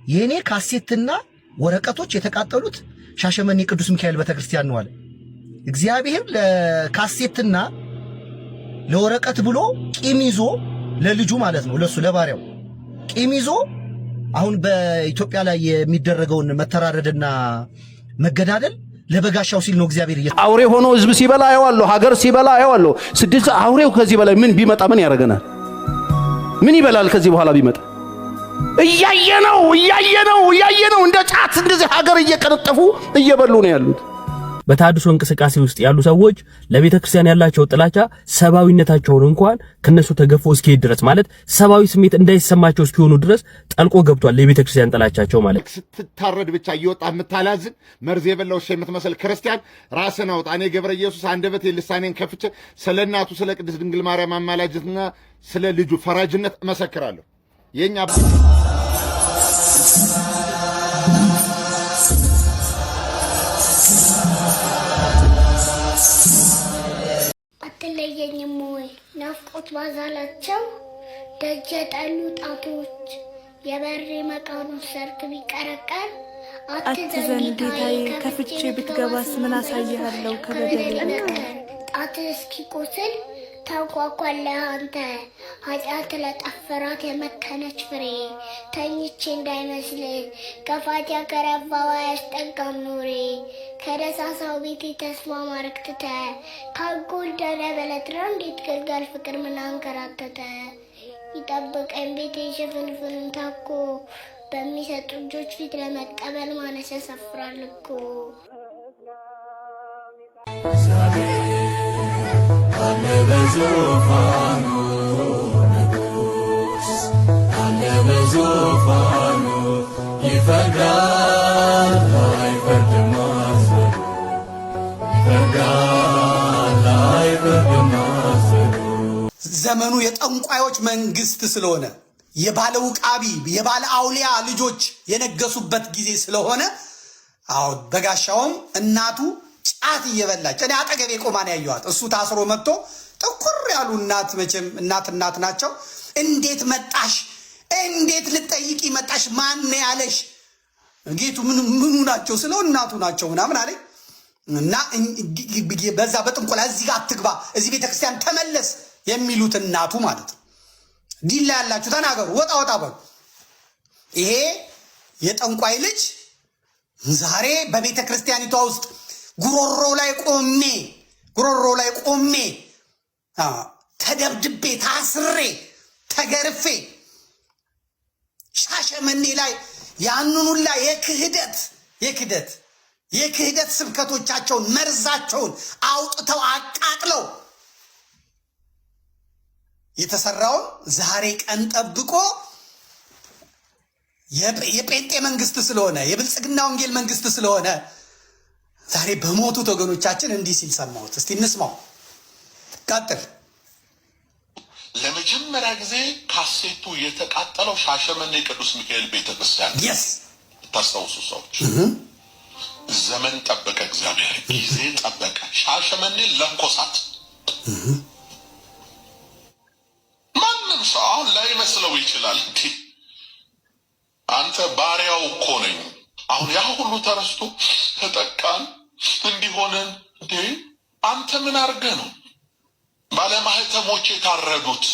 የኔ ካሴትና ወረቀቶች የተቃጠሉት ሻሸመኔ ቅዱስ ሚካኤል ቤተክርስቲያን ነው አለ። እግዚአብሔር ለካሴትና ለወረቀት ብሎ ቂም ይዞ ለልጁ ማለት ነው ለሱ ለባሪያው ቂም ይዞ አሁን በኢትዮጵያ ላይ የሚደረገውን መተራረድና መገዳደል ለበጋሻው ሲል ነው እግዚአብሔር አውሬ ሆኖ ህዝብ ሲበላ ያዋለው ሀገር ሲበላ ያዋለው ስድስት አውሬው ከዚህ በላይ ምን ቢመጣ ምን ያረጋናል? ምን ይበላል ከዚህ በኋላ ቢመጣ? እያየነው እንደ ጫት እንደዚህ ሀገር እየቀነጠፉ እየበሉ ነው ያሉት። በታድሶ እንቅስቃሴ ውስጥ ያሉ ሰዎች ለቤተ ክርስቲያን ያላቸው ጥላቻ ሰባዊነታቸውን እንኳን ከነሱ ተገፎ እስኪሄድ ድረስ ማለት ሰባዊ ስሜት እንዳይሰማቸው እስኪሆኑ ድረስ ጠልቆ ገብቷል ለቤተ ክርስቲያን ጥላቻቸው ማለት። ስትታረድ ብቻ እየወጣ የምታላዝን መርዝ የበላው ሸ የምትመስል ክርስቲያን ራስን አውጣ። እኔ ገብረ ኢየሱስ አንደበቴ ልሳኔን ከፍቼ ስለ እናቱ ስለ ቅድስት ድንግል ማርያም አማላጅነትና ስለ ልጁ ፈራጅነት እመሰክራለሁ። የኛ አትለየኝም ወይ ናፍቆት ባዛላቸው ደጀ ጠሉ ጣቶች የበሬ መቃኑ ሰርክ ቢቀረቀር አትዘን ጌታዬ ከፍቼ ብትገባስ ምን አሳይሃለሁ ከበደል ጣት እስኪቆስል ታንኳኳለህ አንተ ኃጢአት ለጠፈራት የመከነች ፍሬ ተኝቼ እንዳይመስል ከፋት ያከረባዋ ያስጠጋም ኖሬ ከደሳሳው ቤት ተስፋ ማረክትተ ካጎልደነ በለትራ እንዴት ገልጋል ፍቅር ምን አንከራተተ ይጠብቀኝ ቤቴ ሽፍንፍኑን ታኮ በሚሰጡ እጆች ፊት ለመቀበል ማነስ ያሰፍራል እኮ። ዘመኑ የጠንቋዮች መንግስት ስለሆነ የባለ ውቃቢ የባለ አውሊያ ልጆች የነገሱበት ጊዜ ስለሆነ አዎ በጋሻውም እናቱ ጫት እየበላች እኔ አጠገቤ ቆማን ያየዋት እሱ ታስሮ መጥቶ ጥቁር ያሉ እናት መቼም እናት ናቸው። እንዴት መጣሽ? እንዴት ልጠይቂ መጣሽ? ማን ያለሽ? ጌቱ ምኑ ናቸው ስለው እናቱ ናቸው ምናምን አለኝ እና በዛ በጥንቆላ እዚህ ጋር አትግባ እዚህ ቤተክርስቲያን ተመለስ የሚሉት እናቱ ማለት ነው። ዲላ ያላችሁ ተናገሩ፣ ወጣ በሉ። ይሄ የጠንቋይ ልጅ ዛሬ በቤተ ክርስቲያኒቷ ውስጥ ጉሮሮ ላይ ቆሜ ተደብድቤ ታስሬ ተገርፌ ሻሸመኔ ላይ ያንኑላ የክህደት ስብከቶቻቸውን መርዛቸውን አውጥተው አቃጥለው የተሰራውን ዛሬ ቀን ጠብቆ የጴንጤ መንግስት ስለሆነ የብልጽግና ወንጌል መንግስት ስለሆነ ዛሬ በሞቱት ወገኖቻችን እንዲህ ሲል ሰማሁት። እስቲ እንስማው። ቀጥል። ለመጀመሪያ ጊዜ ካሴቱ የተቃጠለው ሻሸመኔ ቅዱስ ሚካኤል ቤተክርስቲያን yes ታስታውሱ ሰዎች ዘመን ጠበቀ፣ እግዚአብሔር ጊዜ ጠበቀ። ሻሸመኔ ለኮሳት ማንም ሰው አሁን ላይ መስለው ይችላል። አንተ ባሪያው እኮ ነኝ። አሁን ያ ሁሉ ተረስቶ ተጠቃን እንዲሆነን እንዴ አንተ ምን አድርገህ ነው ባለማህተሞች የታረዱት?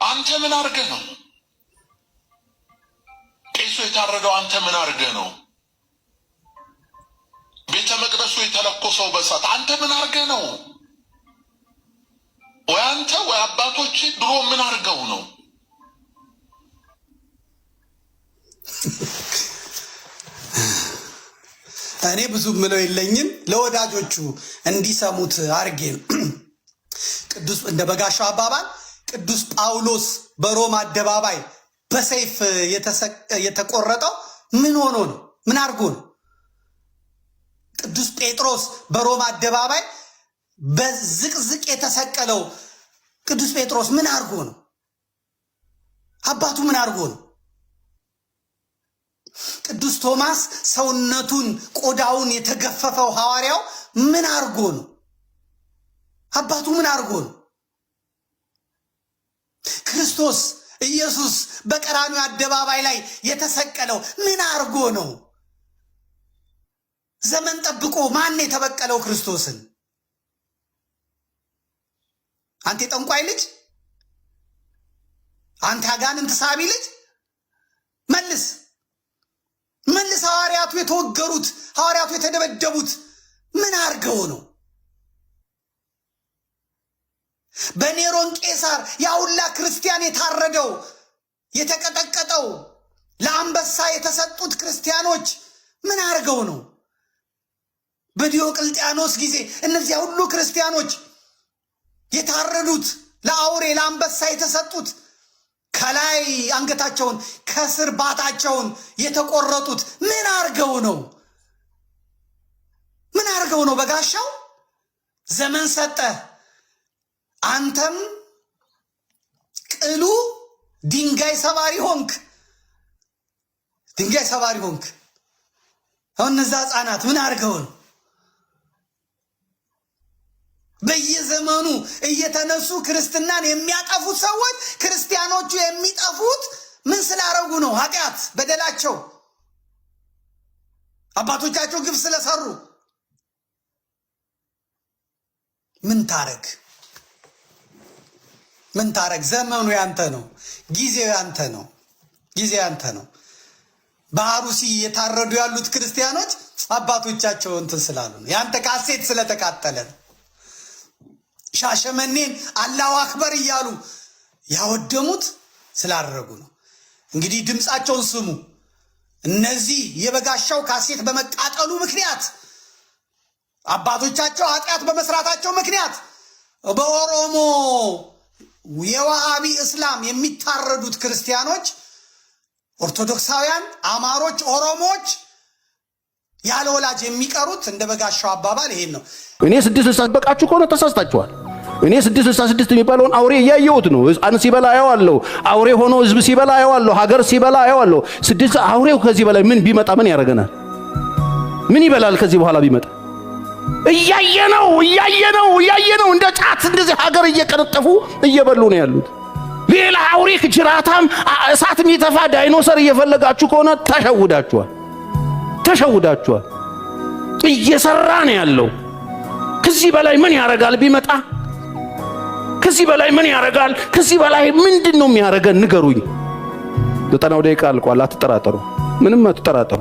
አንተ ምን አድርገህ ነው ቄሱ የታረደው? አንተ ምን አድርገህ ነው ቤተ መቅደሱ የተለኮሰው በሳት? አንተ ምን አድርገህ ነው? ወይ አንተ ወይ አባቶች ድሮ ምን አድርገው ነው? እኔ ብዙ ምለው የለኝም ለወዳጆቹ እንዲሰሙት አርጌ ቅዱስ እንደ በጋሻው አባባል ቅዱስ ጳውሎስ በሮማ አደባባይ በሰይፍ የተቆረጠው ምን ሆኖ ነው? ምን አርጎ ነው? ቅዱስ ጴጥሮስ በሮማ አደባባይ በዝቅዝቅ የተሰቀለው ቅዱስ ጴጥሮስ ምን አርጎ ነው? አባቱ ምን አርጎ ነው? ቅዱስ ቶማስ ሰውነቱን ቆዳውን የተገፈፈው ሐዋርያው ምን አርጎ ነው? አባቱ ምን አርጎ ነው? ክርስቶስ ኢየሱስ በቀራንዮ አደባባይ ላይ የተሰቀለው ምን አርጎ ነው? ዘመን ጠብቆ ማን የተበቀለው ክርስቶስን? አንተ የጠንቋይ ልጅ፣ አንተ አጋንንት ሳቢ ልጅ መልስ። ሐዋርያቱ የተወገሩት፣ ሐዋርያቱ የተደበደቡት ምን አርገው ነው? በኔሮን ቄሳር ያውላ ክርስቲያን የታረደው የተቀጠቀጠው ለአንበሳ የተሰጡት ክርስቲያኖች ምን አርገው ነው? በዲዮቅልጥያኖስ ጊዜ እነዚያ ሁሉ ክርስቲያኖች የታረዱት ለአውሬ ለአንበሳ የተሰጡት ከላይ አንገታቸውን ከስር ባታቸውን የተቆረጡት ምን አርገው ነው? ምን አርገው ነው? በጋሻው ዘመን ሰጠ፣ አንተም ቅሉ ድንጋይ ሰባሪ ሆንክ። ድንጋይ ሰባሪ ሆንክ። አሁን እነዛ ሕፃናት ምን አርገው ነው? በየዘመኑ እየተነሱ ክርስትናን የሚያጠፉት ሰዎች ክርስቲያኖቹ የሚጠፉት ምን ስላረጉ ነው? ኃጢአት በደላቸው፣ አባቶቻቸው ግፍ ስለሰሩ። ምን ታረግ? ምን ታረግ? ዘመኑ ያንተ ነው። ጊዜው ያንተ ነው። ጊዜው ያንተ ነው። በአሩሲ የታረዱ ያሉት ክርስቲያኖች አባቶቻቸው እንትን ስላሉ ነው። ያንተ ካሴት ስለተቃጠለ ነው። ሻሸመኔን አላሁ አክበር እያሉ ያወደሙት ስላደረጉ ነው። እንግዲህ ድምፃቸውን ስሙ። እነዚህ የበጋሻው ካሴት በመቃጠሉ ምክንያት አባቶቻቸው ኃጢአት በመስራታቸው ምክንያት በኦሮሞ የዋሃቢ እስላም የሚታረዱት ክርስቲያኖች፣ ኦርቶዶክሳውያን፣ አማሮች፣ ኦሮሞዎች ያለ ወላጅ የሚቀሩት እንደ በጋሻው አባባል ይሄን ነው። እኔ 666 በቃችሁ ከሆነ ተሳስታችኋል። እኔ 666 የሚባለውን አውሬ እያየሁት ነው። ሕፃን ሲበላ አየዋለሁ። አውሬ ሆኖ ህዝብ ሲበላ አየዋለሁ። ሀገር ሲበላ አየዋለሁ። አውሬው ከዚህ በላይ ምን ቢመጣ ምን ያደርገናል? ምን ይበላል ከዚህ በኋላ ቢመጣ? እያየነው እንደ ጫት እንደዚህ ሀገር እየቀነጠፉ እየበሉ ነው ያሉት። ሌላ አውሬ ጅራታም እሳት የሚተፋ ዳይኖሰር እየፈለጋችሁ ከሆነ ተሸውዳችኋል። እየሰራ ነው ያለው። ከዚህ በላይ ምን ያደርጋል ቢመጣ? ከዚህ በላይ ምን ያደርጋል? ከዚህ በላይ ምንድን ነው የሚያደርገን? ንገሩኝ። 90 ደቂቃ አልቋል። አትጠራጠሩ፣ ምንም አትጠራጠሩ።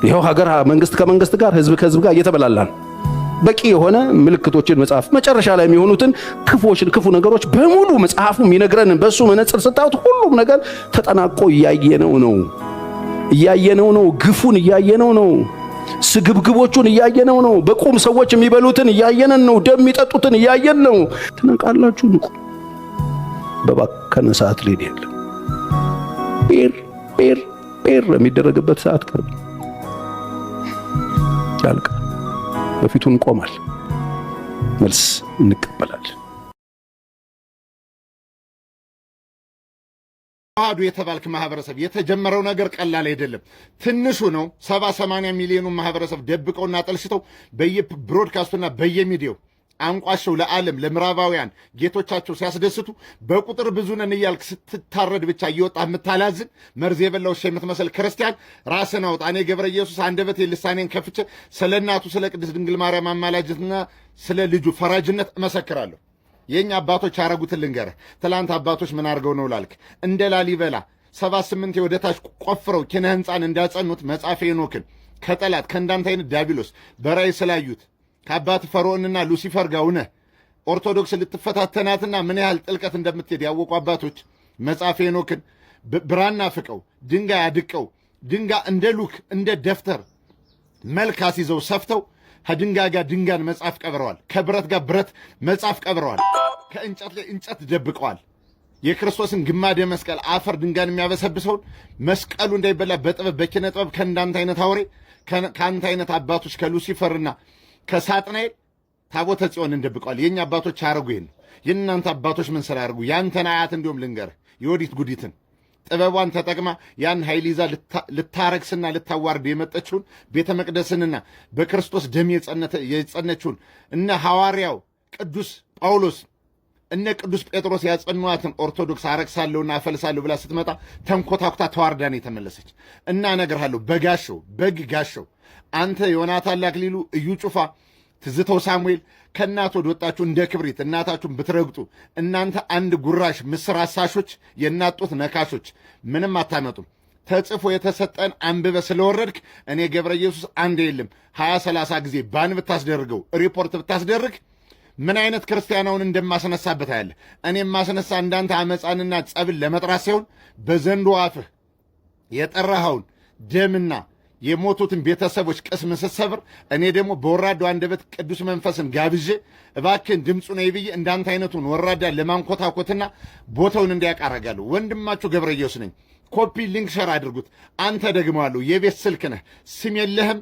ይኸው ሀገር መንግስት ከመንግስት ጋር፣ ህዝብ ከህዝብ ጋር እየተበላላ ነው። በቂ የሆነ ምልክቶችን መጽሐፍ መጨረሻ ላይ የሚሆኑትን ክፉ ነገሮች በሙሉ መጽሐፉ የሚነግረን በሱ መነጽር ስታዩት ሁሉም ነገር ተጠናቆ እያየነው ነው። ግፉን እያየነው ነው። ስግብግቦቹን እያየነው ነው። በቁም ሰዎች የሚበሉትን እያየነን ነው። ደም የሚጠጡትን እያየን ነው። ትነቃላችሁ፣ ንቁ። በባከነ ሰዓት ላይ ያለ ጴር የሚደረግበት ሰዓት ቀርብ ያልቃል። በፊቱ እንቆማል። መልስ እንቀበላለን። ተዋህዶ የተባልክ ማህበረሰብ የተጀመረው ነገር ቀላል አይደለም። ትንሹ ነው። 70-80 ሚሊዮኑን ማህበረሰብ ደብቀውና ጠልሽተው በየብሮድካስቱና በየሚዲያው አንቋሸው ለዓለም ለምዕራባውያን ጌቶቻቸው ሲያስደስቱ በቁጥር ብዙ ነን እያልክ ስትታረድ ብቻ እየወጣ የምታላዝን መርዝ የበላው ሻ የምትመስል ክርስቲያን ራስን አውጣ። እኔ ገብረ ኢየሱስ አንደበቴ ልሳኔን ከፍቼ ስለ እናቱ ስለ ቅድስት ድንግል ማርያም አማላጅነትና ስለ ልጁ ፈራጅነት እመሰክራለሁ። የኛ አባቶች ያረጉትን ልንገርህ። ትላንት አባቶች ምን አድርገው ነው ላልክ፣ እንደ ላሊበላ 78 ወደታች ቆፍረው ኪነ ህንፃን እንዳጸኑት መጽሐፈ ሄኖክን ከጠላት ከእንዳንተ አይነት ዲያብሎስ በራእይ ስላዩት ከአባት ፈርዖንና ሉሲፈር ጋር ሆነህ ኦርቶዶክስ ልትፈታተናትና ምን ያህል ጥልቀት እንደምትሄድ ያወቁ አባቶች መጽሐፈ ሄኖክን ብራና ፍቀው ድንጋይ አድቀው ድንጋይ እንደ ሉክ እንደ ደፍተር መልክ አስይዘው ሰፍተው ከድንጋይ ጋር ድንጋይን መጽሐፍ ቀብረዋል። ከብረት ጋር ብረት መጽሐፍ ቀብረዋል። ከእንጨት ላይ እንጨት ደብቀዋል። የክርስቶስን ግማደ መስቀል አፈር ድንጋይን የሚያበሰብሰውን መስቀሉ እንዳይበላ በጥበብ በኪነ ጥበብ ከእንዳንተ አይነት አውሬ ከአንተ አይነት አባቶች ከሉሲፈርና ከሳጥናኤል ታቦተ ጽዮን እንደብቀዋል። የኛ አባቶች ያረጉ ይሄን። የእናንተ አባቶች ምን ስላደርጉ? ያንተን አያት እንዲሁም ልንገርህ የወዲት ጉዲትን ጥበቧን ተጠቅማ ያን ኃይል ይዛ ልታረክስና ልታዋርድ የመጠችውን ቤተ መቅደስንና በክርስቶስ ደም የጸነችውን እነ ሐዋርያው ቅዱስ ጳውሎስ እነ ቅዱስ ጴጥሮስ ያጸኗትን ኦርቶዶክስ አረክሳለሁና አፈልሳለሁ ብላ ስትመጣ ተንኮታኩታ ተዋርዳ ነው የተመለሰች። እና እነግርሃለሁ በግ ጋሻው አንተ ዮናታን አክሊሉ፣ እዩ ጩፋ፣ ትዝተው ሳሙኤል ከእናት ወደ ወጣችሁ እንደ ክብሪት እናታችሁን ብትረግጡ እናንተ አንድ ጉራሽ ምስር አሳሾች፣ የእናት ጡት ነካሾች ምንም አታመጡም። ተጽፎ የተሰጠን አንብበ ስለወረድክ እኔ ገብረ ኢየሱስ አንድ የለም 20-30 ጊዜ ባን ብታስደርገው ሪፖርት ብታስደርግ ምን አይነት ክርስቲያናውን እንደማስነሳበት ያለ እኔ ማስነሳ እንዳንተ አመፃንና ጸብን ለመጥራት ሳይሆን በዘንዶ አፍህ የጠራኸውን ደምና የሞቱትን ቤተሰቦች ቅስም ስትሰብር እኔ ደግሞ በወራዳው አንደበት ቅዱስ መንፈስን ጋብዤ እባክህን ድምፁ ነው ይብዬ እንዳንተ አይነቱን ወራዳ ለማንኮታኮትና ቦታውን እንዲያቃረጋለሁ። ወንድማችሁ ገብረ ኢየሱስ ነኝ። ኮፒ ሊንክ ሸር አድርጉት። አንተ ደግመዋለሁ የቤት ስልክ ነህ፣ ስም የለህም፣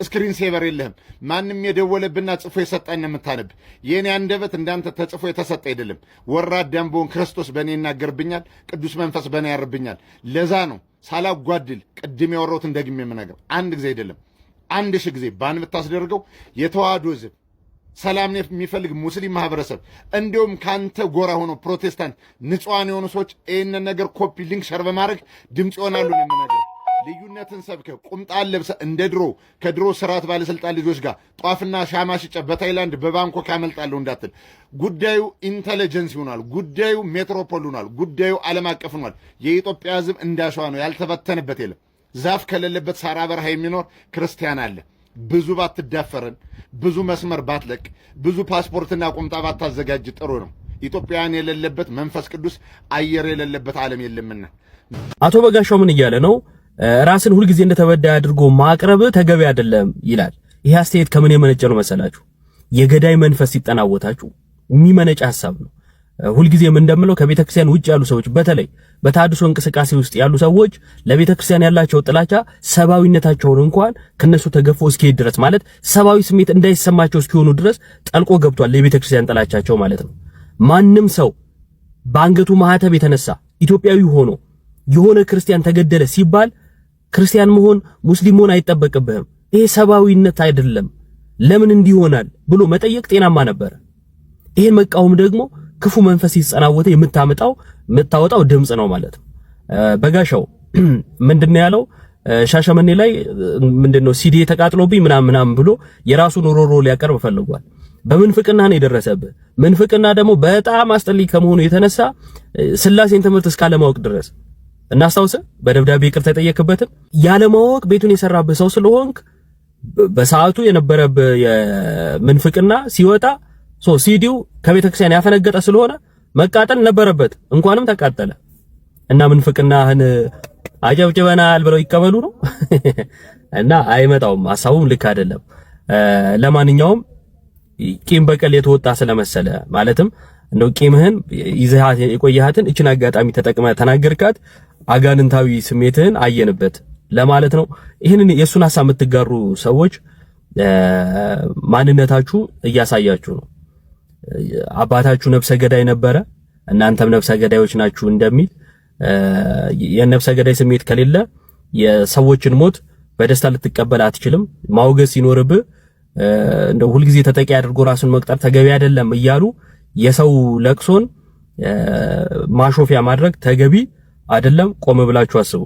ስክሪን ሴቨር የለህም። ማንም የደወለብና ጽፎ የሰጠን የምታነብ የእኔ አንደበት እንዳንተ ተጽፎ የተሰጠ አይደለም። ወራዳም ብሆን ክርስቶስ በእኔ ይናገርብኛል፣ ቅዱስ መንፈስ በእኔ ያርብኛል። ለዛ ነው ሳላጓድል ቅድም ያወራሁትን ደግሜ የምነግርህ። አንድ ጊዜ አይደለም 1000 ጊዜ ባን ብታስደርገው የተዋህዶ ሕዝብ ሰላም የሚፈልግ ሙስሊም ማህበረሰብ እንዲሁም ካንተ ጎራ ሆኖ ፕሮቴስታንት ንጹሃን የሆኑ ሰዎች ይህንን ነገር ኮፒ ሊንክ ሸር በማድረግ ድምፅ ይሆናሉ ነው የምነግርህ። ልዩነትን ሰብከ ቁምጣን ለብሰ እንደ ድሮ ከድሮ ስርዓት ባለስልጣን ልጆች ጋር ጧፍና ሻማ ሽጨ በታይላንድ በባንኮክ አመልጣለሁ እንዳትል። ጉዳዩ ኢንተለጀንስ ይሆናል። ጉዳዩ ሜትሮፖል ይሆናል። ጉዳዩ ዓለም አቀፍ ይሆናል። የኢትዮጵያ ሕዝብ እንዳሸዋ ነው፣ ያልተበተነበት የለም። ዛፍ ከሌለበት ሳራ በረሃ የሚኖር ክርስቲያን አለ። ብዙ ባትዳፈረን፣ ብዙ መስመር ባትለቅ፣ ብዙ ፓስፖርትና ቁምጣ ባታዘጋጅ ጥሩ ነው። ኢትዮጵያን የሌለበት መንፈስ ቅዱስ አየር የሌለበት ዓለም የለምና። አቶ በጋሻው ምን እያለ ነው? ራስን ሁልጊዜ እንደተበዳይ አድርጎ ማቅረብ ተገቢ አይደለም ይላል። ይሄ አስተያየት ከምን የመነጨ ነው መሰላችሁ? የገዳይ መንፈስ ሲጠናወታችሁ የሚመነጭ ሐሳብ ነው። ሁልጊዜም እንደምለው ከቤተክርስቲያን ውጭ ያሉ ሰዎች፣ በተለይ በተሐድሶ እንቅስቃሴ ውስጥ ያሉ ሰዎች ለቤተክርስቲያን ያላቸው ጥላቻ ሰብአዊነታቸውን እንኳን ከነሱ ተገፎ እስኪሄድ ድረስ ማለት ሰብአዊ ስሜት እንዳይሰማቸው እስኪሆኑ ድረስ ጠልቆ ገብቷል የቤተክርስቲያን ጥላቻቸው ማለት ነው። ማንም ሰው በአንገቱ ማህተብ የተነሳ ኢትዮጵያዊ ሆኖ የሆነ ክርስቲያን ተገደለ ሲባል ክርስቲያን መሆን ሙስሊም መሆን አይጠበቅብህም፣ ይሄ ሰብአዊነት አይደለም፣ ለምን እንዲህ ይሆናል ብሎ መጠየቅ ጤናማ ነበር። ይሄን መቃወም ደግሞ ክፉ መንፈስ ሲጸናወተ የምታወጣው ድምጽ ነው ማለት ነው። በጋሻው ምንድነው ያለው? ሻሸመኔ ላይ ምንድነው ሲዲ ተቃጥሎብኝ ምናምን ብሎ የራሱን ሮሮ ሊያቀርብ ፈልጓል። በምንፍቅና ነው የደረሰብህ። ምንፍቅና ደግሞ በጣም አስጠሊ ከመሆኑ የተነሳ ስላሴን ትምህርት እስካለማወቅ ድረስ እናስታውስ። በደብዳቤ ይቅርታ የጠየቅበትን ያለማወቅ ቤቱን የሰራብህ ሰው ስለሆንክ በሰዓቱ የነበረብህ የምንፍቅና ሲወጣ ሲዲው ከቤተክርስቲያን ያፈነገጠ ስለሆነ መቃጠል ነበረበት። እንኳንም ተቃጠለ እና ምንፍቅናህን አጨብጭበናል ብለው ይቀበሉ ነው እና አይመጣውም። ሐሳቡም ልክ አይደለም። ለማንኛውም ቂም በቀል የተወጣ ስለመሰለ ማለትም እንደው ቂምህን ይዘሃት የቆየሃትን እችን አጋጣሚ ተጠቅመህ ተናገርካት፣ አጋንንታዊ ስሜትህን አየንበት ለማለት ነው። ይህንን የሱን ሐሳብ የምትጋሩ ሰዎች ማንነታችሁ እያሳያችሁ ነው። አባታችሁ ነፍሰ ገዳይ ነበረ፣ እናንተም ነፍሰ ገዳዮች ናችሁ እንደሚል የነፍሰ ገዳይ ስሜት ከሌለ የሰዎችን ሞት በደስታ ልትቀበል አትችልም። ማውገዝ ሲኖርብህ እንደው ሁልጊዜ ተጠቂ አድርጎ ራሱን መቅጠር ተገቢ አይደለም እያሉ የሰው ለቅሶን ማሾፊያ ማድረግ ተገቢ አይደለም። ቆም ብላችሁ አስቡ።